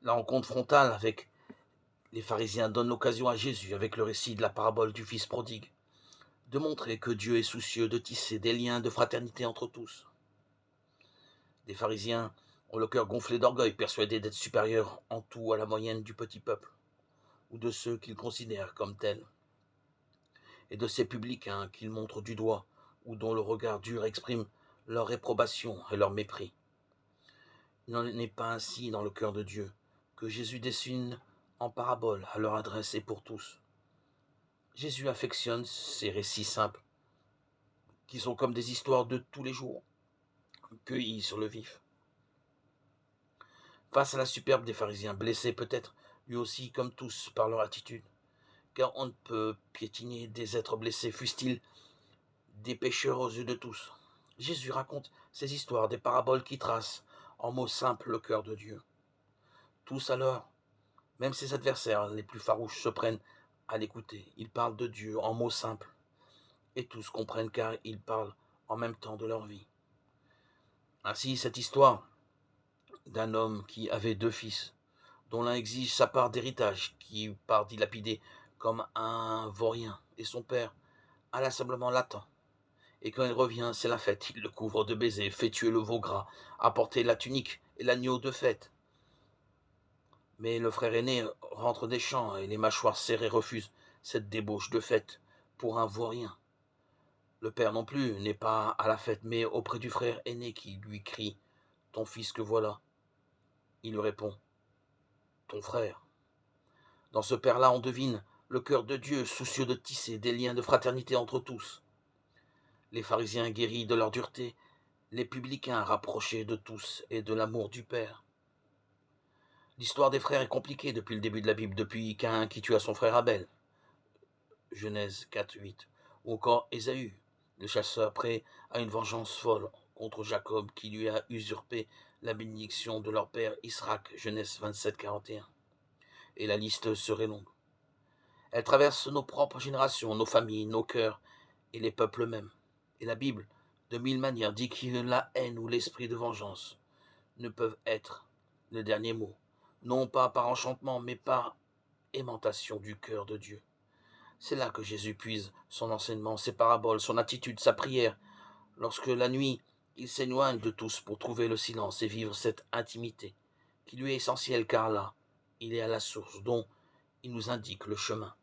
La rencontre frontale avec les pharisiens donne l'occasion à Jésus, avec le récit de la parabole du fils prodigue, de montrer que Dieu est soucieux de tisser des liens de fraternité entre tous. Les pharisiens ont le cœur gonflé d'orgueil, persuadés d'être supérieurs en tout à la moyenne du petit peuple, ou de ceux qu'ils considèrent comme tels, et de ces publicains qu'ils montrent du doigt, ou dont le regard dur exprime leur réprobation et leur mépris. Il n'en est pas ainsi dans le cœur de Dieu, que Jésus dessine en parabole à leur adresse et pour tous. Jésus affectionne ces récits simples, qui sont comme des histoires de tous les jours, cueillies sur le vif. Face à la superbe des pharisiens, blessés peut-être, lui aussi comme tous, par leur attitude, car on ne peut piétiner des êtres blessés, fussent-ils des pécheurs aux yeux de tous. Jésus raconte ces histoires, des paraboles qui tracent, en mots simples, le cœur de Dieu. Tous alors, même ses adversaires les plus farouches, se prennent à l'écouter. Il parle de Dieu en mots simples, et tous comprennent car il parle en même temps de leur vie. Ainsi, cette histoire d'un homme qui avait 2 fils, dont l'un exige sa part d'héritage, qui part dilapider comme un vaurien, et son père inlassablement l'attend. Et quand il revient, c'est la fête, il le couvre de baisers, fait tuer le veau gras, apporter la tunique et l'agneau de fête. Mais le frère aîné rentre des champs, et les mâchoires serrées refusent cette débauche de fête pour un vaurien. Le père non plus n'est pas à la fête, mais auprès du frère aîné qui lui crie « Ton fils que voilà ». Il lui répond « Ton frère ». Dans ce père-là, on devine le cœur de Dieu, soucieux de tisser des liens de fraternité entre tous. Les pharisiens guéris de leur dureté, les publicains rapprochés de tous et de l'amour du Père. L'histoire des frères est compliquée depuis le début de la Bible, depuis Caïn qui tua son frère Abel, Genèse 4:8, ou encore Ésaü, le chasseur prêt à une vengeance folle contre Jacob qui lui a usurpé la bénédiction de leur père Israël, Genèse 27:41. Et la liste serait longue. Elle traverse nos propres générations, nos familles, nos cœurs et les peuples eux-mêmes. Et la Bible, de 1000 manières, dit que la haine ou l'esprit de vengeance ne peuvent être le dernier mot, non pas par enchantement, mais par aimantation du cœur de Dieu. C'est là que Jésus puise son enseignement, ses paraboles, son attitude, sa prière, lorsque la nuit, il s'éloigne de tous pour trouver le silence et vivre cette intimité, qui lui est essentielle car là, il est à la source dont il nous indique le chemin.